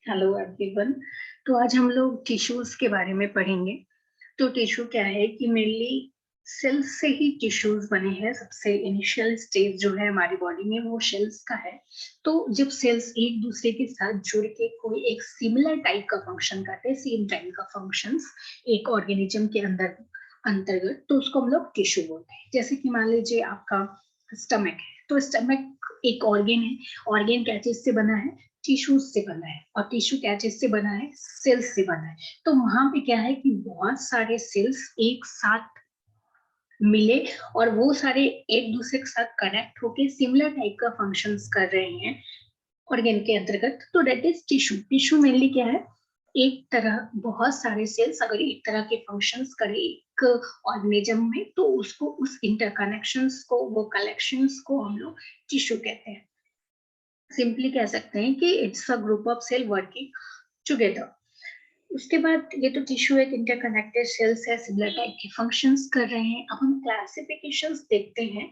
Hello everyone. तो आज हम लोग टिश्यूज के बारे में पढ़ेंगे। तो टिश्यू क्या है कि मेनली सेल्स से ही टिश्यूज बने हैं। सबसे इनिशियल स्टेज जो है हमारी बॉडी में वो सेल्स का है। तो जब सेल्स एक दूसरे के साथ जुड़ के कोई एक सिमिलर टाइप का फंक्शन करते हैं, सेम टाइप का फंक्शंस एक ऑर्गेनिज्म के अंदर अंतर्गत, तो उसको हम लोग टिश्यू बोलते हैं। जैसे कि मान लीजिए आपका स्टमक है, तो स्टमक एक ऑर्गेन है। ऑर्गेन क्या चीज से बना है? टिश्यूज से बना है। और टिश्यू क्या चीज से बना है? सेल्स से बना है। तो वहां पे क्या है कि बहुत सारे सेल्स एक साथ मिले और वो सारे एक दूसरे के साथ कनेक्ट होके सिमिलर टाइप का फंक्शंस कर रहे हैं ऑर्गेन के अंतर्गत। तो that is tissue. Tissue mainly क्या है? एक तरह बहुत सारे सेल्स अगर एक तरह के फंक्शंस करे एक ऑर्गेनिज्म में, तो उसको उस इंटरकनेक्शंस को, वो कलेक्शंस को हम लोग टिश्यू कहते हैं। सिंपली कह सकते हैं कि it's a group of cell working together. उसके बाद ये तो टिश्यू एक इंटरकनेक्टेड सेल्स है, सिमिलर टाइप के फंक्शंस कर रहे हैं। अब हम क्लासिफिकेशंस देखते हैं।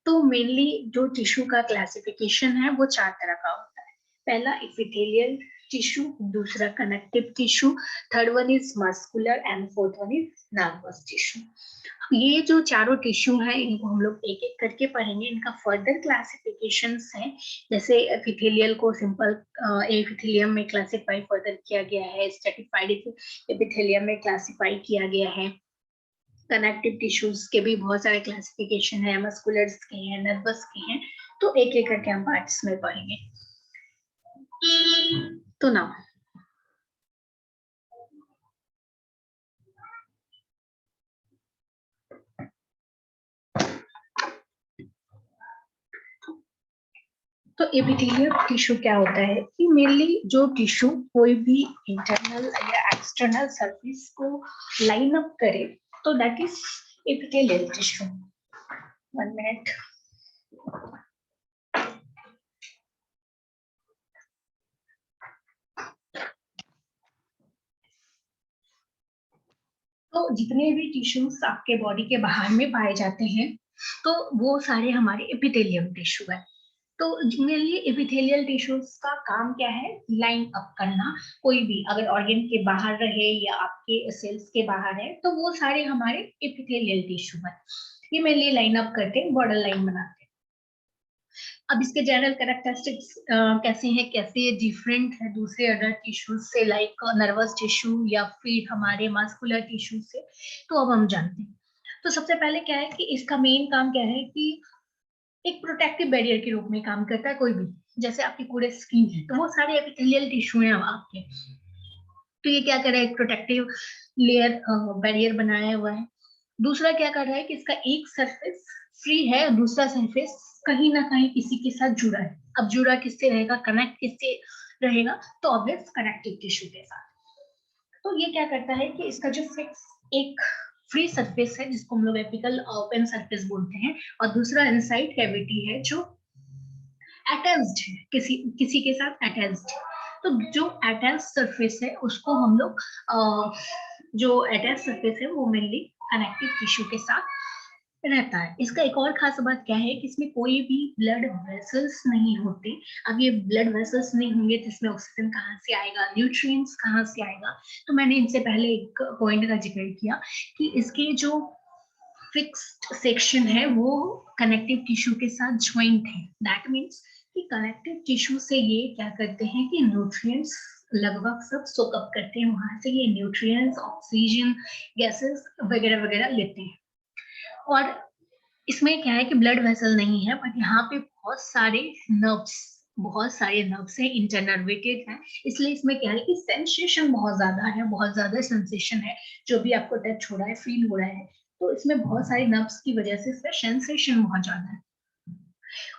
तो मेनली जो टिश्यू का क्लासिफिकेशन है वो चार तरह का होता है। पहला एपिथेलियल टिश्यू, दूसरा connective tissue, third one is muscular and fourth one is nervous tissue. ये जो चारों टिश्यू हैं इनको हम लोग एक एक करके पढ़ेंगे। इनका फर्दर क्लासिफिकेशंस है। जैसे एपिथेलियल को सिंपल एपिथेलियम में क्लासिफाई फर्दर किया गया है, स्ट्रेटिफाइड एपिथेलियम में क्लासिफाई किया गया है। कनेक्टिव टिश्यूज के भी बहुत सारे क्लासिफिकेशन है, मस्कुलर्स के हैं, नर्वस के हैं। तो एक एक करके हम पार्ट्स में पढ़ेंगे। तो ना, तो एपिथेलियल टिश्यू क्या होता है कि मेनली जो टिश्यू कोई भी इंटरनल या एक्सटर्नल सरफेस को लाइन अप करे, तो that is epithelial tissue. 1 minute. तो जितने भी टिश्यूज आपके बॉडी के बाहर में पाए जाते हैं, तो वो सारे हमारे एपिथेलियम टिश्यू है। तो जनरली एपिथेलियल टिश्यूज का काम क्या है? लाइन अप करना। कोई भी अगर ऑर्गन के बाहर रहे या आपके सेल्स के बाहर है, तो वो सारे हमारे एपिथेलियल टिश्यू है। ये मेनली लाइन अप करते हैं, बॉर्डर लाइन बनाते हैं। अब इसके जनरल कैरेक्टरिस्टिक्स कैसे हैं, कैसे ये डिफरेंट है दूसरे अदर टिश्यूज से, लाइक नर्वस टिश्यू या फिर हमारे मस्कुलर टिश्यू से, तो अब हम जानते हैं। तो सबसे पहले क्या है कि इसका मेन काम क्या है कि एक प्रोटेक्टिव बैरियर के रूप में काम करता है। कोई भी, जैसे आपकी पूरे स्किन है, तो वो सारे एपिथेलियल टिश्यू हैं आपके। तो ये क्या कर रहा है? एक प्रोटेक्टिव लेयर, बैरियर बनाया हुआ है। दूसरा क्या कर रहा है कि इसका एक सरफेस फ्री है, दूसरा सरफेस कहीं ना कहीं किसी के साथ जुड़ा है। अब जुड़ा किससे रहेगा? कनेक्ट किससे रहेगा? तो ऑब्वियस कनेक्टिव टिश्यू के साथ। तो ये क्या करता है कि इसका जो फिक्स एक फ्री सरफेस है, जिसको हम लोग एपिकल ओपन सरफेस बोलते हैं, और दूसरा इनसाइड कैविटी है जो अटैच्ड है, किसी किसी के साथ अटैच्ड है। तो जो अटैच सरफेस है उसको हम लोग जो अटैच सरफेस है वो मेनली कनेक्टिव टिश्यू के साथ रहता है। इसका एक और खास बात क्या है कि इसमें कोई भी ब्लड वेसल्स नहीं होते। अब ये ब्लड वेसल्स नहीं होंगे तो इसमें ऑक्सीजन कहाँ से आएगा, न्यूट्रिएंट्स कहाँ से आएगा? तो मैंने इनसे पहले एक पॉइंट का जिक्र किया कि इसके जो फिक्स्ड सेक्शन है वो कनेक्टिव टिश्यू के साथ ज्वाइंट है। दैट मीन्स कि कनेक्टिव टिश्यू से ये क्या करते हैं कि न्यूट्रिएंट्स लगभग सब सोक अप करते हैं। वहां से ये न्यूट्रिएंट्स, ऑक्सीजन, गैसेस वगैरह वगैरह लेते हैं। और इसमें क्या है कि ब्लड वेसल नहीं है, बट यहाँ पे बहुत सारे नर्व्स है, इंटरनर्वेटेड है। इसलिए इसमें क्या है कि सेंसेशन बहुत ज्यादा है, बहुत ज्यादा सेंसेशन है। जो भी आपको टच हो रहा है, फील हो रहा है, तो इसमें बहुत सारी नर्व्स की वजह से इसमें सेंसेशन बहुत ज्यादा है।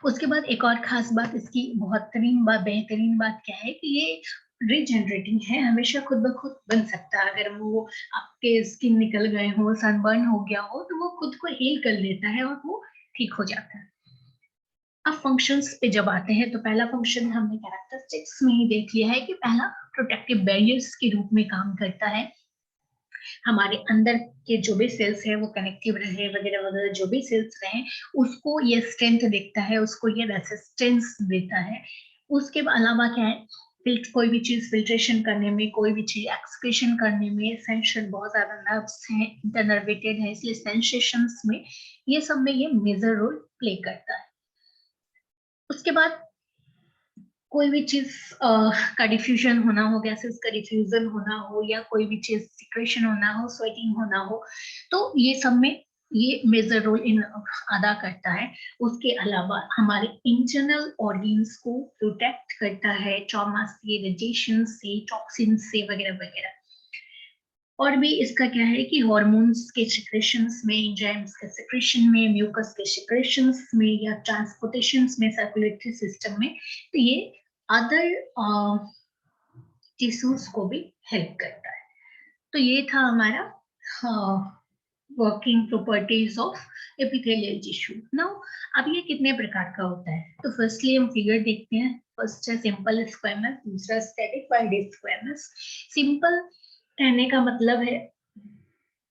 उसके बाद एक और खास बात, इसकी बेहतरीन बात क्या है कि ये रीजनरेटिंग है, हमेशा खुद ब खुद बन सकता है। अगर वो आपके स्किन निकल गए हो, सनबर्न हो गया हो, तो वो खुद को हील कर लेता है और वो ठीक हो जाता है। अब फंक्शंस पे जब आते हैं, तो पहला फंक्शन हमने कैरेक्टरिस्टिक्स में ही देख लिया है कि पहला प्रोटेक्टिव बैरियर्स के रूप में काम करता है। हमारे अंदर के जो भी सेल्स है वो कनेक्टिव रहे, वगैरह वगैरह जो भी सेल्स रहे, उसको ये स्ट्रेंथ देता है, उसको ये रेसिस्टेंस देता है। उसके अलावा क्या है कोई भी चीज फिल्ट्रेशन करने में, कोई भी चीज एक्सक्रीशन करने में, सेंसेशन बहुत ज्यादा नर्व्स हैं, इंटरनर्वेटेड है, इसलिए सेंसेशंस में ये सब में ये मेजर रोल प्ले करता है। उसके बाद कोई भी चीज का डिफ्यूजन होना हो, गैसेस का डिफ्यूजन होना हो, या कोई भी चीज सिक्रेशन होना हो, स्वेटिंग होना हो, तो ये सब में ये मेजर रोल इन अदा करता है। उसके अलावा हमारे इंटरनल ऑर्गन्स को प्रोटेक्ट करता है ट्रॉमा से, रेडिएशन से, टॉक्सिन से वगैरह वगैरह। और भी इसका क्या है कि हार्मोन्स के सिक्रेशंस में, एंजाइम्स के सिक्रेशन में, म्यूकस के सिक्रेशंस में, या ट्रांसपोर्टेशंस में, सर्कुलेटरी सिस्टम में, तो ये अदर टिश्यूज को भी हेल्प करता है। तो ये था हमारा working properties of epithelial tissue. Now अब ये कितने प्रकार का होता है, तो फर्स्टली हम फिगर देखते हैं। फर्स्ट है सिंपल स्क्वेमस, दूसरा स्ट्रेटिफाइड स्क्वेमस। सिंपल कहने का मतलब है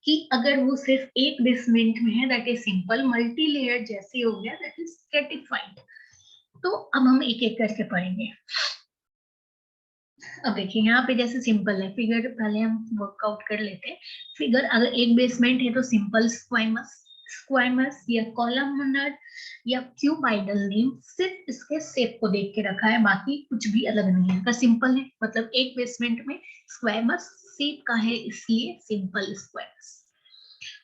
कि अगर वो सिर्फ एक बेसमेंट में है, that is simple. Multi layer जैसे हो गया, दैट इज स्ट्रेटिफाइड। तो अब हम एक एक करके पढ़ेंगे। अब देखिए यहाँ पे जैसे सिंपल है, फिगर पहले हम वर्कआउट कर लेते हैं। फिगर अगर एक बेसमेंट है तो सिंपल स्क्वाइमस, स्क्वाइमस या कॉलमनर या क्यूबाइडल नेम सिर्फ इसके शेप को देख के रखा है, बाकी कुछ भी अलग नहीं है। अगर सिंपल है मतलब एक बेसमेंट में स्क्वाइमस शेप का है, इसलिए सिंपल स्क्वाइमस।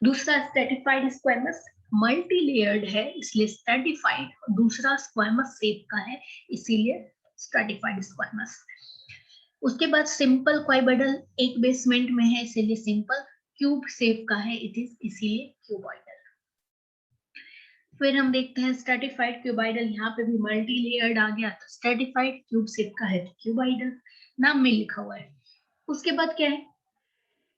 दूसरा स्ट्रेटिफाइड स्क्वाइमस, मल्टी लेयर्ड है इसलिए स्ट्रेटिफाइड। दूसरा स्क्वाइमस शेप का है इसीलिए स्ट्रेटिफाइड स्क्वाइमस। उसके बाद सिंपल क्वाइबडल, एक बेसमेंट में है इसीलिए सिंपल। क्यूब शेप का है इट इज इसीलिए क्यूबॉइडल। फिर हम देखते हैं स्ट्रेटिफाइड क्यूबाइडल, यहाँ पे भी मल्टी लेयर्ड आ गया, तो स्ट्रेटिफाइड क्यूब शेप का है क्यूबाइडल, नाम में लिखा हुआ है। उसके बाद क्या है,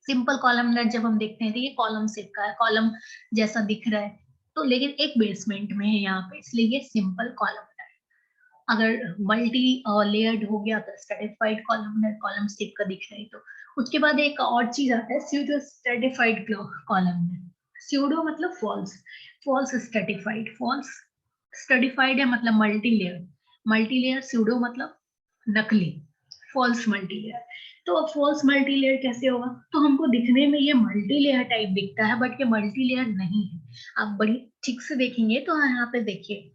सिंपल कॉलमनर जब हम देखते हैं तो ये कॉलम शेप का है, कॉलम जैसा दिख रहा है, तो लेकिन एक बेसमेंट में है यहाँ पे, इसलिए ये सिंपल कॉलमनर। अगर मल्टी लेयर्ड हो गया तो स्ट्रेटिफाइड कॉलमनर, कॉलम शेप का दिख रहा है। तो उसके बाद एक और चीज आता है स्यूडो स्ट्रेटिफाइड कॉलमनर। स्यूडो मतलब false, false stratified, false stratified है मतलब multi layer, multi layer, pseudo मतलब नकली, फॉल्स मल्टी लेयर। तो अब फॉल्स मल्टी लेयर कैसे होगा, तो हमको दिखने में ये मल्टी लेयर टाइप दिखता है, बट ये मल्टी लेयर नहीं है। आप बड़ी ठीक से देखेंगे तो यहाँ पे देखिए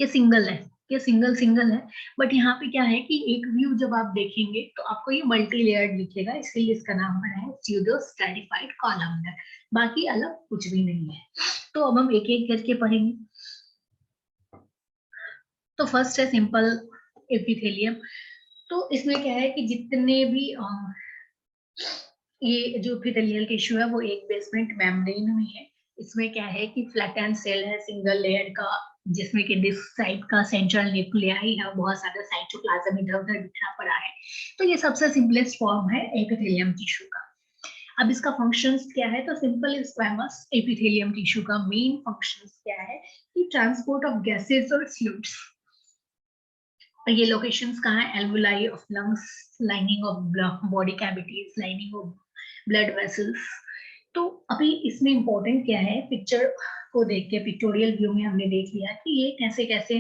ये सिंगल है, ये सिंगल सिंगल है, बट यहाँ पे क्या है कि एक व्यू जब आप देखेंगे तो आपको ये मल्टी लेयर्ड दिखेगा, इसलिए इसका नाम बना है स्यूडो स्ट्रेटिफाइड कॉलमनर, बाकी अलग कुछ भी नहीं है। तो अब हम एक एक करके पढ़ेंगे। तो फर्स्ट है सिंपल एपिथेलियम। तो इसमें क्या है कि जितने भी ये जो एपिथेलियल टिश्यू है वो एक बेसमेंट मेम्ब्रेन में है। इसमें क्या है कि फ्लैटेंड सेल है सिंगल लेयर का, जिसमें कि दिस साइड का सेंट्रल न्यूक्लियाई है, बहुत सारा साइटोप्लाज्म इधर उधर बिखरा पड़ा है। तो ये सबसे सिंपलेस्ट फॉर्म है एपिथेलियम टिश्यू का। अब इसका फंक्शंस क्या है, तो सिंपल स्क्वैमस एपिथेलियम टिश्यू का मेन फंक्शंस क्या है कि ट्रांसपोर्ट ऑफ गैसेस और फ्लूइड्स। ये लोकेशंस कहाँ है, alveoli of lungs, lining of body cavities, lining of blood vessels. तो अभी इसमें इंपॉर्टेंट क्या है, पिक्चर को देख के पिक्टोरियल व्यू में हमने देख लिया कि ये कैसे कैसे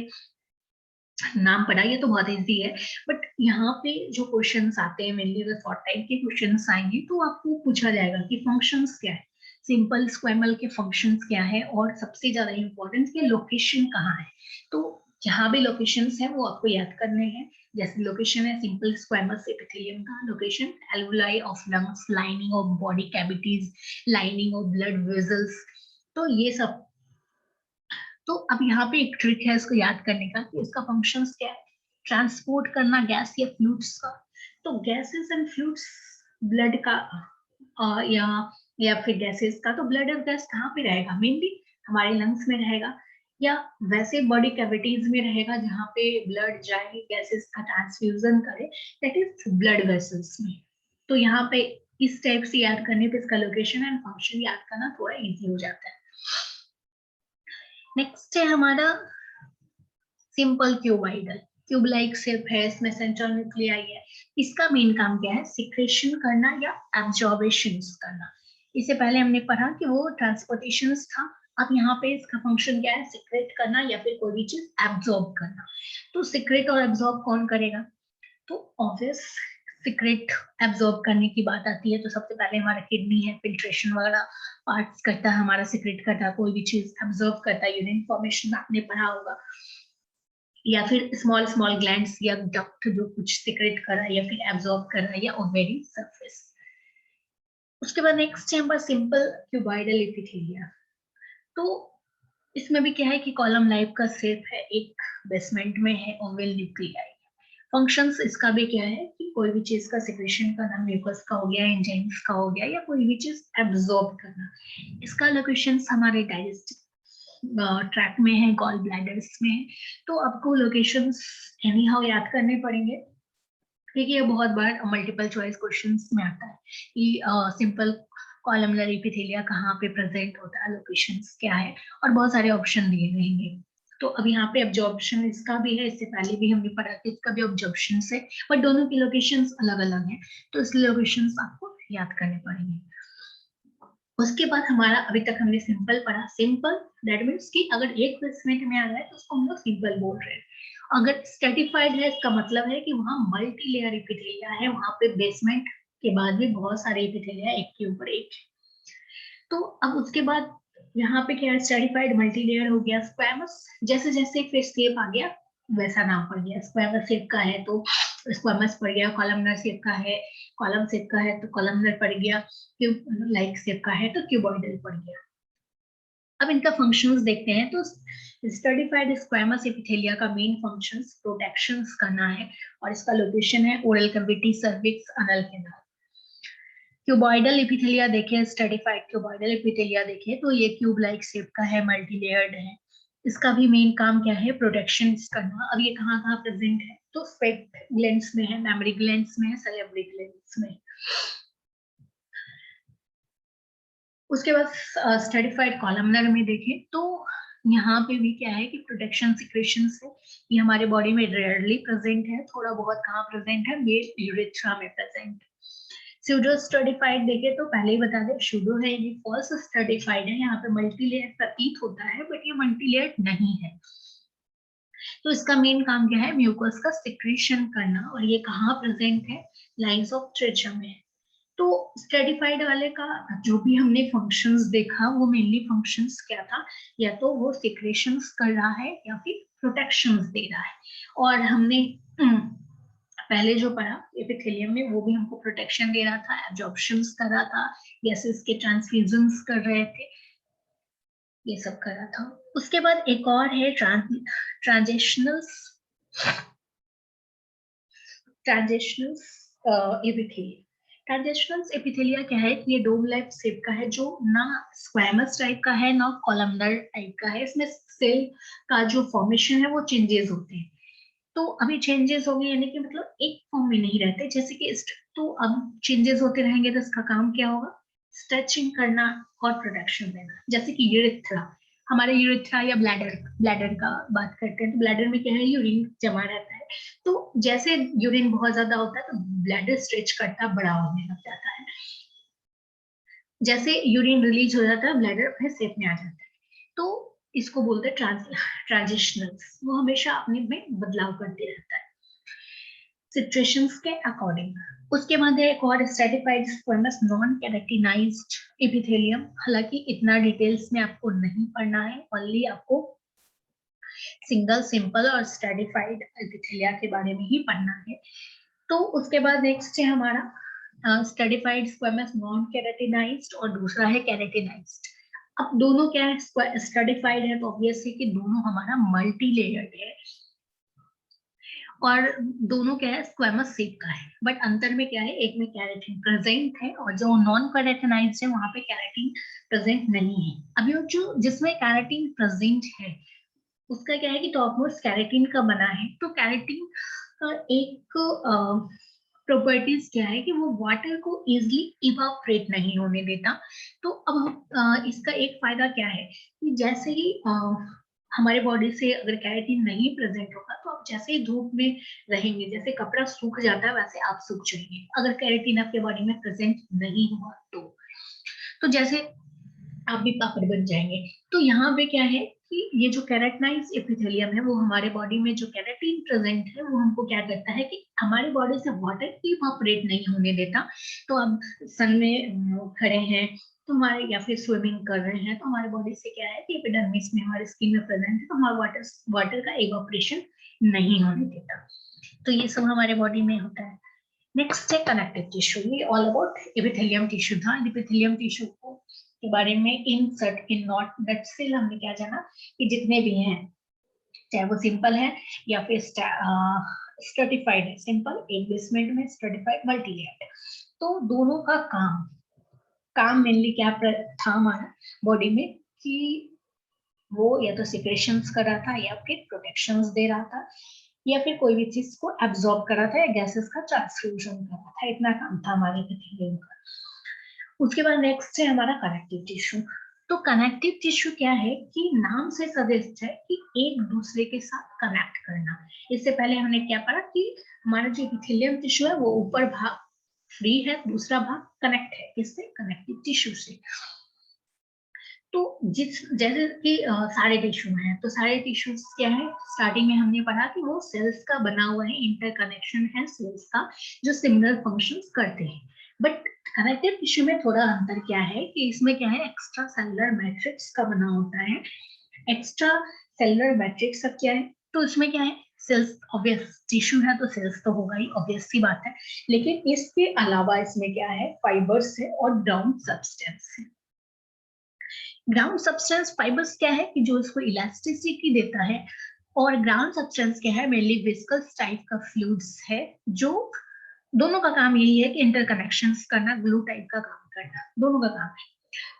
नाम पढ़ा, ये तो बहुत इजी है। बट यहाँ पे जो क्वेश्चंस आते हैं मेनली अगर शॉर्ट टाइप के क्वेश्चंस आएंगे तो आपको पूछा जाएगा कि फंक्शंस क्या है, सिंपल स्क्वेमल के फंक्शंस क्या है, और सबसे ज्यादा इंपॉर्टेंट के लोकेशन कहाँ है। तो जहाँ भी लोकेशंस है वो आपको याद करने हैं। जैसे लोकेशन है सिंपल स्क्वेमस एपिथेलियम का location alveoli of lungs, lining of body cavities, lining of blood vessels, तो ये सब। तो अब यहाँ पे एक ट्रिक है इसको याद करने का कि इसका फंक्शंस क्या है, ट्रांसपोर्ट करना गैस या फ्लूइड्स का। तो गैसेस एंड फ्लूइड्स, ब्लड का या फिर गैसेस का, तो ब्लड और गैस कहाँ पे रहेगा, मेनली हमारे लंग्स में रहेगा, या वैसे बॉडी कैविटीज में रहेगा जहाँ पे ब्लड जाए गैसेस का ट्रांसफ्यूजन करे, दैट इज ब्लड वेसल्स में। तो यहाँ पे इस टाइप से याद करने पे इसका लोकेशन एंड फंक्शन याद करना थोड़ा इजी हो जाता है। नेक्स्ट है हमारा simple cuboidal, cube like shape है, इसमें सेंट्रल न्यूक्लियाई है। इसका मेन काम क्या है, सिक्रेशन करना या एब्जॉर्बेशन करना। इससे पहले हमने पढ़ा कि वो ट्रांसपोर्टेशन था, अब यहाँ पे इसका फंक्शन क्या है, सिक्रेट करना या फिर कोई भी चीज एब्जॉर्ब करना। तो सिक्रेट और एब्जॉर्ब कौन करेगा, तो ऑब्वियस सीक्रेट एब्जॉर्ब करने की बात आती है तो सबसे पहले हमारा किडनी है, फिल्ट्रेशन वगैरह पार्ट्स करता है, हमारा सीक्रेट करता है, कोई भी चीज एब्जॉर्ब करता है, यूरिन फॉर्मेशन आपने पढ़ा होगा, या फिर स्मॉल स्मॉल ग्लैंड्स या डक्ट जो कुछ सीक्रेट कर रहा है या फिर एब्जॉर्ब कर रहा है, या ओवेरी सरफेस। उसके बाद नेक्स्ट है हमारा सिंपल क्यूबॉइडल एपिथेलिया। तो इसमें भी क्या है कि कॉलम लाइफ का शेप है, एक बेसमेंट में है ओवल न्यूक्लियाई। फंक्शंस इसका भी क्या है कि कोई भी चीज का सिक्रेशन करना, म्यूकस का हो गया, एंजाइम्स का हो गया, या कोई भी चीज एब्जॉर्ब करना। इसका लोकेशंस हमारे डाइजेस्टिव ट्रैक में है, गॉल ब्लैडर्स में है। तो आपको लोकेशंस एनी हाउ याद करने पड़ेंगे, क्योंकि ये बहुत बार मल्टीपल चॉइस क्वेश्चंस में आता है कि सिंपल कॉलमनर एपिथेलिया कहाँ पे प्रेजेंट होता है, लोकेशंस क्या है, और बहुत सारे ऑप्शन दिए रहेंगे। तो अब यहाँ पे ऑब्जॉर्प्शन इसका भी है, इससे पहले भी हमने पढ़ा कि इसका भी ऑब्जॉर्प्शन है, बट दोनों की लोकेशंस अलग अलग हैं, तो इसलिए लोकेशंस आपको याद करने पड़ेंगे। उसके बाद हमारा अभी तक हमने सिंपल पढ़ा। सिंपल दैट मीन्स कि अगर एक बेसमेंट में आ रहा है तो उसको हम लोग सिंपल बोल रहे हैं। अगर स्ट्रेटिफाइड है इसका मतलब है कि वहां मल्टी लेयर एपिथेलिया है, वहां पे बेसमेंट के बाद भी बहुत सारे एपिथेलिया एक के ऊपर एक। तो अब उसके बाद यहाँ पे क्या है, स्ट्रेटिफाइड मल्टी लेयर हो गया। स्क्वैमस जैसे जैसे फिर शेप आ गया वैसा नाम पड़ गया। स्क्वैमस शेप का है तो स्क्वैमस पड़ गया, कॉलमनर शेप का है कॉलम शेप का है तो कॉलमनर पड़ गया, क्यूब लाइक शेप का है तो क्यूबॉइडल पड़ गया। अब इनका फंक्शंस देखते हैं। तो स्ट्रेटिफाइड स्क्वैमस एपिथेलिया का मेन फंक्शंस प्रोटेक्शंस करना है, और इसका लोकेशन है ओरल कैविटी, सर्विक्स, अनल कैनाल। क्यूबॉइडल एपिथेलिया देखें, स्ट्रेटिफाइड क्यूबॉइडल एपिथेलिया देखें तो ये क्यूब लाइक शेप का है, मल्टी लेयर्ड है। इसका भी मेन काम क्या है, प्रोटेक्शन करना। अब ये कहाँ कहाँ प्रेजेंट है, तो स्वेट ग्लैंड्स में है, मेमोरी ग्लैंड्स में है, सैलिवरी ग्लैंड्स में। उसके बाद स्ट्रेटिफाइड कॉलमनर में देखें तो यहाँ पे भी क्या है कि प्रोटेक्शन सिक्रेशन है, ये हमारे बॉडी में रेयरली प्रेजेंट है, थोड़ा बहुत कहाँ प्रेजेंट है, मेल यूरेथ्रा में प्रेजेंट। स्यूडो स्ट्रेटिफाइड देखे तो पहले ही बता दें, स्यूडो है ये फॉल्स स्ट्रेटिफाइड है, यहाँ पे मल्टी लेयर प्रतीत होता है बट ये मल्टी लेयर नहीं है। तो इसका मेन काम क्या है, म्यूकस का सिक्रेशन करना, और ये कहाँ प्रेजेंट है, लाइंस ऑफ ट्रेचर में। तो स्ट्रेटिफाइड वाले का जो भी हमने फंक्शंस देखा वो मेनली फंक्शंस क्या था, या तो वो सिक्रेशंस कर रहा है या फिर प्रोटेक्शंस दे रहा है। और हमने पहले जो पढ़ा एपिथेलियम में वो भी हमको प्रोटेक्शन दे रहा था, एब्जॉर्प्शंस कर रहा था, गैसेस के ट्रांसफ्यूजन्स कर रहे थे, ये सब कर रहा था। उसके बाद एक और है ट्रांजिशनल्स एपिथेलिया। ट्रांजिशनल्स एपिथेलिया क्या है कि ये डोम लाइक शेप का है, जो ना स्क्वैमस टाइप का है ना कॉलमनर टाइप का है। इसमें सेल का जो फॉर्मेशन है वो चेंजेस होते हैं। तो अभी चेंजेस हो गए यानी कि मतलब एक फॉर्म में नहीं रहते, जैसे कि तो अब चेंजेस होते रहेंगे तो इसका काम क्या होगा, स्ट्रेचिंग करना और प्रोटेक्शन देना। जैसे कि यूरेथ्रा, हमारे यूरेथ्रा या ब्लैडर ब्लैडर का बात करते हैं तो ब्लैडर में क्या है, यूरिन जमा रहता है। तो जैसे यूरिन बहुत ज्यादा होता है तो ब्लैडर स्ट्रेच करता बड़ा होने लग जाता है, जैसे यूरिन रिलीज हो जाता है ब्लैडर अपने शेप में आ जाता है। तो इसको बोलते हैं ट्रांजिशनल्स, वो हमेशा अपने में बदलाव करते रहता है सिचुएशंस के अकॉर्डिंग। उसके बाद एक और stratified squamous non keratinised epithelium. हालांकि इतना डिटेल्स में आपको नहीं पढ़ना है, ओनली आपको सिंगल, सिंपल और स्ट्रेटिफाइड एपिथेलिया के बारे में ही पढ़ना है। तो उसके बाद नेक्स्ट है हमारा स्ट्रेटिफाइड स्क्वेमस नॉन कैरेटिनाइज्ड और दूसरा है कैरेटिनाइज्ड। अब दोनों क्या है, स्ट्रेटिफाइड है तो ऑब्वियसली कि दोनों हमारा मल्टी लेयर्ड है, और दोनों क्या है, स्क्वेमस शेप का है, बट अंतर में क्या है, एक में कैरेटिन प्रेजेंट है और जो नॉन कैरेटिनाइज्ड है वहां पे कैरेटिन प्रेजेंट नहीं है। अभी जो जिसमें कैरेटिन प्रेजेंट है उसका क्या है कि टॉपमोस्ट कैरेटिन का बना है। तो कैरेटिन का एक प्रॉपर्टीज क्या है कि वो वाटर को इजिली इवापोरेट नहीं होने देता। तो अब इसका एक फायदा क्या है कि जैसे ही हमारे बॉडी से अगर कैरेटिन नहीं प्रेजेंट होगा तो आप जैसे ही धूप में रहेंगे, जैसे कपड़ा सूख जाता है वैसे आप सूख जाएंगे अगर कैरेटिन आपके बॉडी में प्रेजेंट नहीं हुआ तो जैसे आप भी पापड़ बन जाएंगे। तो यहाँ पे क्या है कि ये जो केराटिनाइज एपिथेलियम है वो हमारे बॉडी में जो केराटिन प्रेजेंट है वो हमको क्या करता है कि हमारी बॉडी से वाटर इवापोरेट नहीं होने देता। तो अब सन में खड़े हैं तो हमारे, या फिर स्विमिंग कर रहे हैं तो हमारे बॉडी से क्या है कि एपिडर्मिस में हमारे स्किन में प्रेजेंट है, तो हमारा वाटर का इवापोरेशन नहीं होने देता। तो ये सब हमारे बॉडी में होता है। नेक्स्ट है कनेक्टिव टिश्यू। ये ऑल अबाउट एपिथेलियम टिश्यू था। एपिथेलियम टिश्यू को के बारे में इन नॉट दैट सेल हमने क्या जाना कि जितने भी हैं, चाहे वो सिंपल है या फिर स्ट्रेटिफाइड है। सिंपल एक बेसमेंट में, स्ट्रेटिफाइड मल्टी लेयर्ड। तो दोनों का काम मेनली क्या था हमारा बॉडी में कि वो या तो सिक्रेशंस कर रहा था या फिर प्रोटेक्शंस दे रहा था या फिर कोई भी चीज को एब्जॉर्ब कर रहा था या गैसेस का ट्रांसफ्यूजन कर रहा था। इतना काम था हमारे एपिथेलियम का। उसके बाद नेक्स्ट है हमारा कनेक्टिव टिश्यू। तो कनेक्टिव टिश्यू क्या है कि नाम से सजेस्ट है कि एक दूसरे के साथ कनेक्ट करना। इससे पहले हमने क्या पढ़ा कि हमारा जो एपिथेलियम टिश्यू है वो ऊपर भाग फ्री है, दूसरा भाग कनेक्ट है। किससे? कनेक्टिव टिश्यू से। तो जैसे कि सारे टिश्यू हैं, तो सारे टिश्यूज क्या है, स्टार्टिंग में हमने पढ़ा कि वो सेल्स का बना हुआ है, इंटरकनेक्शन है सेल्स का जो सिमिलर फंक्शंस करते हैं। बट कनेक्टिव टिश्यू में थोड़ा अंतर क्या है कि इसमें क्या है, एक्स्ट्रा सेलुलर मैट्रिक्स का बना होता है। एक्स्ट्रा सेलुलर मैट्रिक्स सब क्या है, तो इसमें क्या है, सेल्स, ऑब्वियस टिश्यू है तो सेल्स तो होगा ही, ऑब्वियस सी बात है। लेकिन इसके अलावा इसमें क्या है, फाइबर्स है और ग्राउंड सब्सटेंस है। ग्राउंड सब्सटेंस फाइबर्स क्या है कि जो इसको इलास्टिसिटी देता है, और ग्राउंड सब्सटेंस क्या है, मेनली विस्कस टाइप का फ्लूइड्स है, जो दोनों का काम यही है कि इंटरकनेक्शंस करना, ग्लू टाइप का काम करना, दोनों का काम है।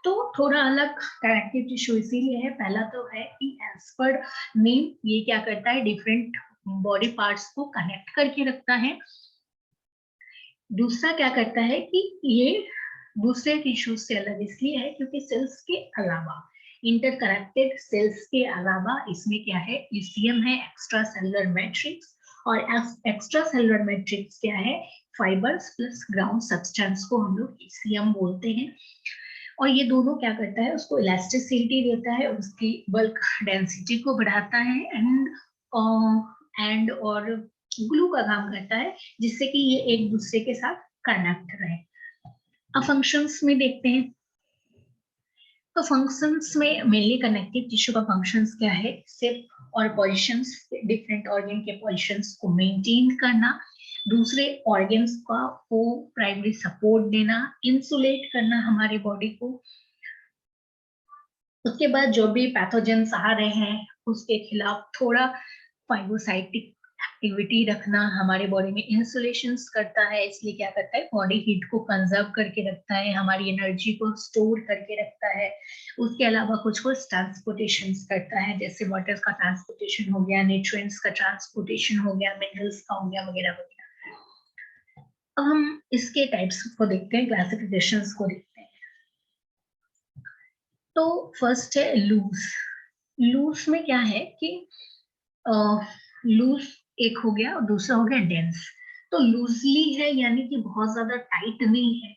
तो थोड़ा अलग कनेक्टिव टिश्यू इसीलिए है। पहला तो है कि एज पर नेम ये क्या करता है, डिफरेंट बॉडी पार्ट्स को कनेक्ट करके रखता है। दूसरा क्या करता है कि ये दूसरे टिश्यूज से अलग इसलिए है क्योंकि सेल्स के अलावा, इंटरकनेक्टेड सेल्स के अलावा इसमें क्या है, ईसीएम है, एक्स्ट्रा सेलुलर मैट्रिक्स, और एक्स्ट्रा सेलुलर मैट्रिक्स क्या है, फाइबर्स प्लस ग्राउंड सब्सटेंस को हम लोग ईसीएम बोलते हैं। और ये दोनों क्या करता है, उसको इलास्टिसिटी देता है, उसकी बल्क डेंसिटी को बढ़ाता है, एंड और ग्लू का काम करता है, जिससे कि ये एक दूसरे के साथ कनेक्ट रहे। अब फंक्शंस में देखते हैं। तो फंक्शंस में मेनली कनेक्टिव टिश्यू का फंक्शंस क्या है, सिर्फ और पोजीशंस, डिफरेंट ऑर्गन के पोजीशंस को मेंटेन करना, दूसरे ऑर्गन्स का को प्राइमरी सपोर्ट देना, इंसुलेट करना हमारे बॉडी को। उसके बाद जो भी पैथोजेंस आ रहे हैं उसके खिलाफ थोड़ा फाइगोसाइटिक एक्टिविटी रखना, हमारे बॉडी में इंसुलेशन करता है, इसलिए क्या करता है, बॉडी हीट को कंजर्व करके रखता है, हमारी एनर्जी को स्टोर करके रखता है। उसके अलावा कुछ ट्रांसपोर्टेशन करता है, जैसे वाटर का ट्रांसपोर्टेशन हो गया, न्यूट्रिएंट्स का ट्रांसपोर्टेशन हो गया, मिनरल्स का हो गया, वगैरह वगैरह। अब हम इसके टाइप्स को देखते हैं, क्लासिफिकेशंस को देखते हैं। तो फर्स्ट है लूज। लूज में क्या है कि लूज एक हो गया और दूसरा हो गया डेंस। तो लूजली है यानी कि बहुत ज्यादा टाइट नहीं है।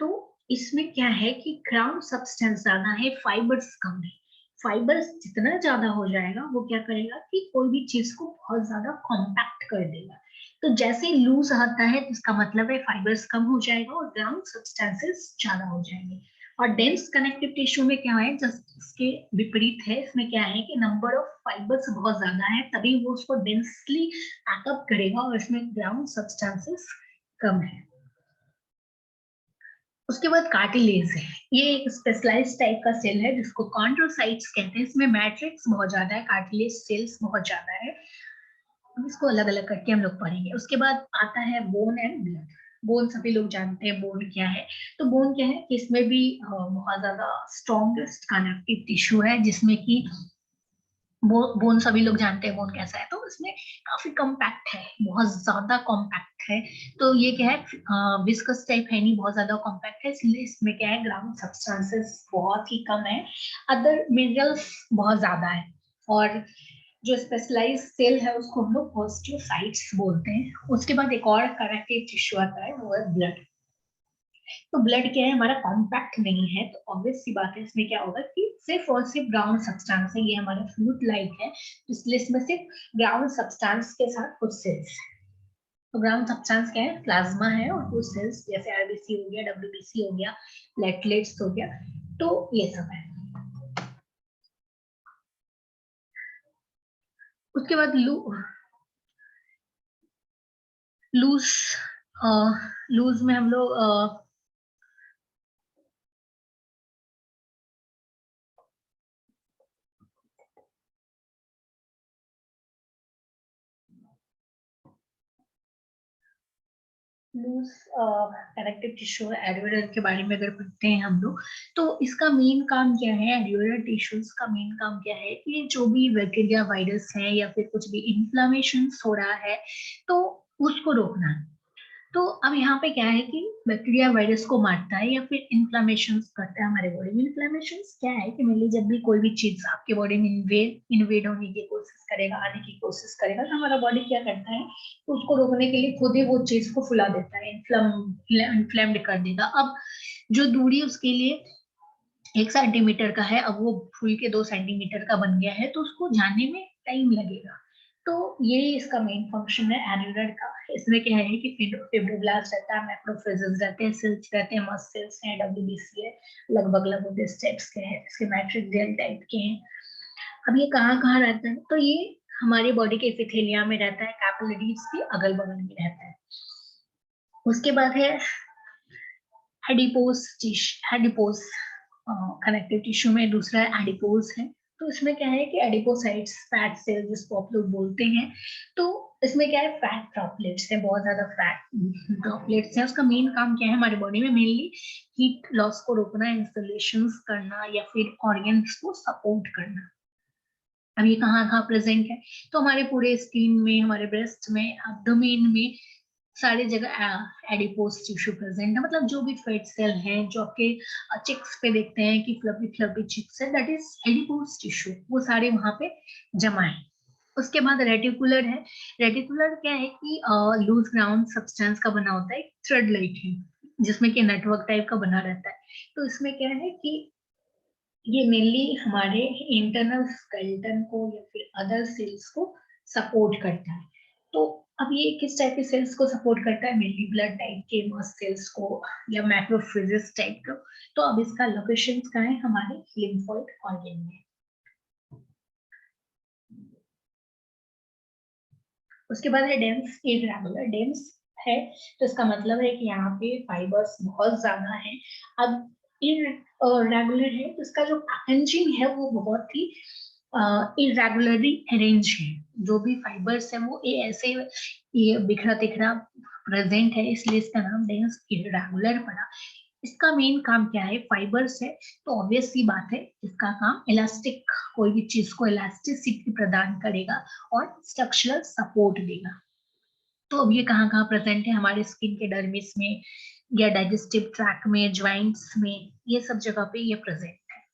तो इसमें क्या है कि ग्राउंड सब्सटेंस ज्यादा है, फाइबर्स कम है। फाइबर्स जितना ज्यादा हो जाएगा वो क्या करेगा कि कोई भी चीज को बहुत ज्यादा कॉम्पैक्ट कर देगा। तो जैसे ही लूज आता है तो इसका मतलब है फाइबर्स कम हो जाएगा और ग्राउंड सब्सटेंसेस ज्यादा हो जाएंगे। और डेंस कनेक्टिव टिश्यू में क्या है, जस्ट इसके विपरीत है। इसमें क्या है कि नंबर ऑफ फाइबर्स बहुत ज्यादा है, तभी वो उसको डेंसली पैकअप करेगा, और इसमें ग्राउंड सब्सटेंसेस कम है। उसके बाद कार्टिलेज है। ये एक स्पेशलाइज्ड टाइप का सेल है जिसको कॉन्ड्रोसाइट्स कहते हैं। इसमें मैट्रिक्स बहुत ज्यादा है, कार्टिलेज सेल्स बहुत ज्यादा है। इसको अलग अलग करके हम लोग पढ़ेंगे। उसके बाद आता है बोन एंड ब्लड। बोन सभी लोग जानते हैं बोन क्या है। तो बोन क्या है कि इसमें भी बहुत ज्यादा स्ट्रॉन्गेस्ट कनेक्टिव टिश्यू है, जिसमें कि बोन सभी लोग जानते हैं बोन कैसा है। तो इसमें काफी कॉम्पैक्ट है, बहुत ज्यादा कॉम्पैक्ट है। तो ये क्या है, विस्कस टाइप है नहीं, बहुत ज्यादा कॉम्पैक्ट है, इसलिए इसमें क्या है, ग्राउंड सब्सटेंसेस बहुत ही कम है, अदर मिनरल्स बहुत ज्यादा है। और जो स्पेशलाइज सेल है उसको हम लोग ऑस्टियोसाइट्स बोलते हैं। उसके बाद एक और कनेक्टिव टिश्यू आता है, वो है ब्लड। तो ब्लड क्या है हमारा कॉम्पैक्ट नहीं है, तो ऑब्वियस सी बात है इसमें क्या होगा कि सिर्फ और सिर्फ ग्राउंड सब्सटेंस है, ये हमारा फ्लूइड लाइक है, इसलिए इसमें सिर्फ ग्राउंड सब्सटेंस के साथ कुछ सेल्स है। तो ग्राउंड सब्सटेंस क्या है, प्लाज्मा है और कुछ सेल्स जैसे आरबीसी हो गया, डब्ल्यूबीसी हो गया, प्लेटलेट्स हो गया, तो ये सब है। उसके बाद लूज लूज में हम लोग लूज कनेक्टिव टिश्यू एल्वेओलर के बारे में अगर पढ़ते हैं हम लोग, तो इसका मेन काम क्या है, एल्वेओलर टिश्यूज का मेन काम क्या है कि जो भी बैक्टीरिया वायरस है या फिर कुछ भी इन्फ्लामेशन हो रहा है तो उसको रोकना है। तो अब यहाँ पे क्या है कि बैक्टीरिया वायरस को मारता है या फिर इन्फ्लामेशन करता है हमारे बॉडी में। इन्फ्लामेशन क्या है कि मान लीजिए जब भी कोई भी चीज आपके बॉडी में इन्वेड होने की कोशिश करेगा, आने की कोशिश करेगा, तो हमारा बॉडी क्या करता है, उसको रोकने के लिए खुद ही वो चीज को फुला देता है, इन्फ्लेम्ड कर देगा। अब जो दूरी उसके लिए 1 सेंटीमीटर का है, अब वो फूल के 2 सेंटीमीटर का बन गया है, तो उसको जाने में टाइम लगेगा। तो ये इसका मेन फंक्शन है एल्वेओलर का। इसमें क्या है कि फिब्रोब्लास्ट रहता है, मैक्रोफेजेस रहते हैं, सेल्स रहते हैं, मस्ट सेल्स हैं, डब्ल्यूबीसी है, लगभग लगभग इस टाइप्स के हैं, इसके मैट्रिक्स जेल टाइप के हैं। अब ये कहाँ कहाँ रहता है, तो ये हमारी बॉडी के एपिथेलिया में रहता है, कैपिलरीज के अगल बगल में रहता है। उसके बाद है एडिपोज कनेक्टिव टिश्यू में दूसरा एडिपोज है। तो इसमें क्या है कि एडिपोसाइट्स फैट सेल जिसको आप लोग बोलते हैं, तो इसमें क्या है, फैट ड्रॉपलेट्स है, बहुत ज्यादा फैट ड्रॉपलेट्स है। उसका मेन काम क्या है हमारी बॉडी में, मेनली हीट लॉस को रोकना, इंस्टॉलेशन करना या फिर ऑर्गन्स को सपोर्ट करना। अब ये कहाँ कहाँ प्रेजेंट है, तो हमारे पूरे स्किन में, हमारे ब्रेस्ट में, एब्डोमेन में, सारी जगह एडिपोज टिश्यू प्रेजेंट है। मतलब जो भी फैट सेल हैं जो आपके चिक्स पे देखते हैं कि फ्लफी फ्लफी चिक्स है, दैट इज एडिपोज टिश्यू, वो सारे वहां पे जमा है। उसके बाद रेटिकुलर है। रेटिकुलर क्या है कि लूज ग्राउंड सब्सटेंस का बना होता है, थ्रेड लाइक है, जिसमें कि नेटवर्क टाइप का बना रहता है। तो इसमें क्या है कि ये मेनली हमारे इंटरनल स्केलेटन को या फिर अदर सेल्स को सपोर्ट करता है। तो अब ये किस टाइप के सेल्स को सपोर्ट करता है, मेनली ब्लड टाइप के मस्ट सेल्स को या मैक्रोफेजेस टाइप को। तो अब इसका लोकेशन कहाँ है, हमारे लिम्फोइड ऑर्गन में। उसके बाद है डेंस इरेगुलर। डेंस है तो इसका मतलब है कि यहाँ पे फाइबर्स बहुत ज्यादा है। अब इरेगुलर है तो इसका जो पैकेजिंग है वो बहुत ही इरेगुलरली अरेंज है। जो भी फाइबर्स है वो ऐसे ये बिखरा तिखरा प्रेजेंट है, इसलिए इसका नाम डेंस इरेगुलर पड़ा। इसका मेन काम क्या है, फाइबर्स है, तो ऑब्वियस सी बात है इसका काम इलास्टिक, कोई भी चीज को इलास्टिसिटी प्रदान करेगा और स्ट्रक्चरल सपोर्ट देगा। तो अब ये कहाँ कहाँ प्रेजेंट है, हमारे स्किन के डर्मिस में या डाइजेस्टिव ट्रैक में, ज्वाइंट्स में, ये सब जगह पे ये प्रेजेंट है।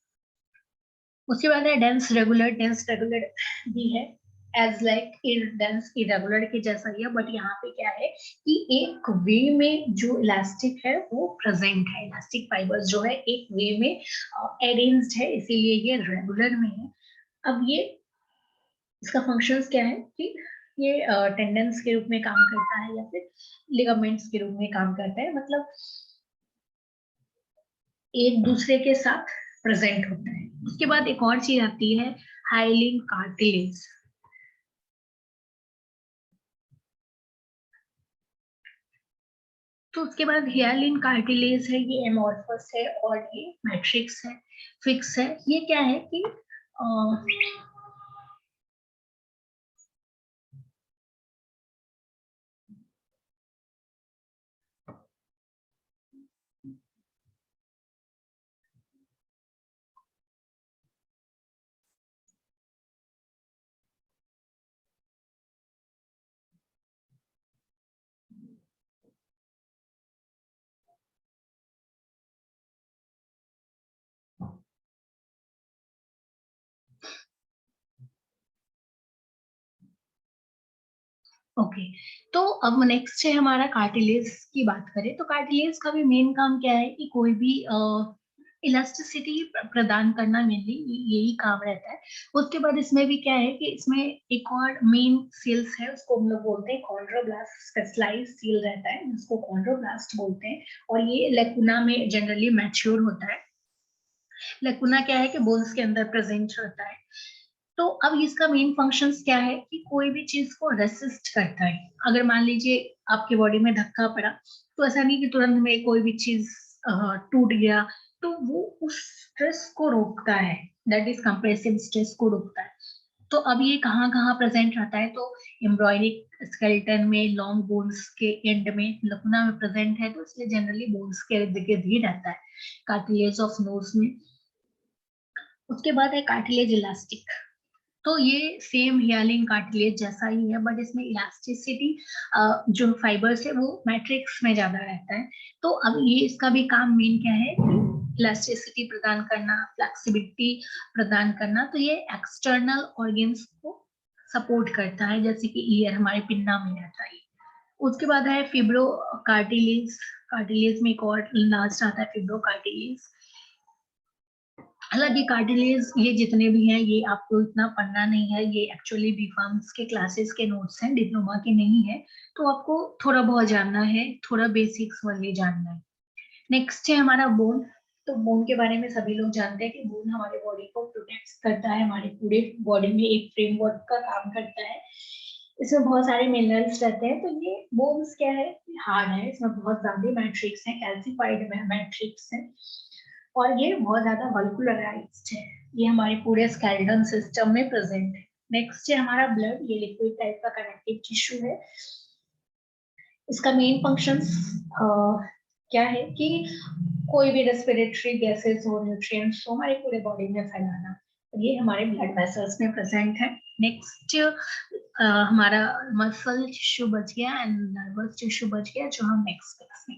उसके बाद है डेंस रेगुलर। डेंस रेगुलर भी है एज लाइक डेंस इरेगुलर के जैसा ही है, बट यहाँ पे क्या है कि एक वे में जो इलास्टिक है वो प्रेजेंट है, इलास्टिक फाइबर्स जो है एक वे में अरेंज्ड है, इसीलिए ये रेगुलर में है। अब ये इसका फंक्शंस क्या है कि ये टेंडेंस के रूप में काम करता है या फिर लिगामेंट्स के रूप में काम करता है, मतलब एक दूसरे के साथ प्रेजेंट होता है। उसके बाद एक और चीज आती है, हाइलिन कार्टिलेज। तो उसके बाद हियालिन कार्टिलेज है, ये एमोर्फस है और ये मैट्रिक्स है, फिक्स है। ये क्या है कि ओके। तो अब नेक्स्ट है हमारा कार्टिलेज की बात करें तो कार्टिलेज का भी मेन काम क्या है कि कोई भी इलास्टिसिटी प्रदान करना मेनली यही काम रहता है। उसके बाद इसमें भी क्या है कि इसमें एक और मेन सेल्स है, उसको हम लोग बोलते हैं कॉन्ड्रोब्लास्ट, स्पेशलाइज्ड सेल रहता है जिसको कॉन्ड्रोब्लास्ट बोलते हैं, और ये लेकुना में जनरली मैच्योर होता है। लेकुना क्या है कि बोन्स के अंदर प्रेजेंट रहता है। तो अब इसका मेन फंक्शंस क्या है कि कोई भी चीज को रेसिस्ट करता है। अगर मान लीजिए आपकी बॉडी में धक्का पड़ा, तो ऐसा नहीं कि तुरंत में कोई भी चीज टूट गया, तो वो उस स्ट्रेस को रोकता है, दैट इज कंप्रेसिव स्ट्रेस को रोकता है। तो अब ये कहाँ कहाँ प्रेजेंट रहता है, तो एम्ब्रॉयनिक स्केलेटन में, लॉन्ग बोन्स के एंड में, लकुना में प्रेजेंट है, तो इसलिए जनरली बोन्स के इर्द गिर्द ही रहता है, कार्टिलेज ऑफ नोज में। उसके बाद है कार्टिलेज इलास्टिक। तो ये सेम हियालिन कार्टिलेज जैसा ही है, बट इसमें इलास्टिसिटी जो फाइबर्स है वो मैट्रिक्स में ज्यादा रहता है। तो अब ये इसका भी काम मेन क्या है, इलास्टिसिटी प्रदान करना, फ्लेक्सिबिलिटी प्रदान करना। तो ये एक्सटर्नल ऑर्गन्स को सपोर्ट करता है, जैसे कि ईयर हमारे पिन्ना में रहता है। उसके बाद है फिब्रो कार्टिलेज। कार्टिलेज में एक और लास्ट आता है फिब्रो कार्टिलेज। हालांकि कार्टिलेज ये जितने भी हैं ये आपको इतना पढ़ना नहीं है, ये एक्चुअली बीफार्म्स के क्लासेस के नोट्स हैं, डिप्लोमा के नहीं है। तो आपको थोड़ा बहुत जानना है, थोड़ा बेसिक्स वाले जानना है। नेक्स्ट है हमारा बोन। तो बोन के बारे में सभी लोग जानते हैं कि बोन हमारे बॉडी को प्रोटेक्ट करता है, हमारे पूरे बॉडी में एक फ्रेमवर्क का काम करता है। इसमें बहुत सारे मिनरल्स रहते हैं। तो ये बोन्स क्या है, हार्ड है, इसमें बहुत ज्यादा मैट्रिक्स है, कैल्सिफाइड मैट्रिक्स है, और ये बहुत ज्यादा वल्कुलराइज्ड है। ये हमारे पूरे स्केलेटन सिस्टम में प्रेजेंट है। नेक्स्ट है हमारा ब्लड। ये लिक्विड टाइप का कनेक्टिव टिश्यू है। इसका मेन फंक्शंस क्या है कि कोई भी रेस्पिरेटरी गैसेस हो, न्यूट्रिएंट्स हो, हमारे पूरे बॉडी में फैलाना। ये हमारे ब्लड वेसल्स में प्रेजेंट है। नेक्स्ट हमारा मसल टिश्यू बच गया एंड नर्वस टिश्यू बच गया, जो हम नेक्स्ट क्लास में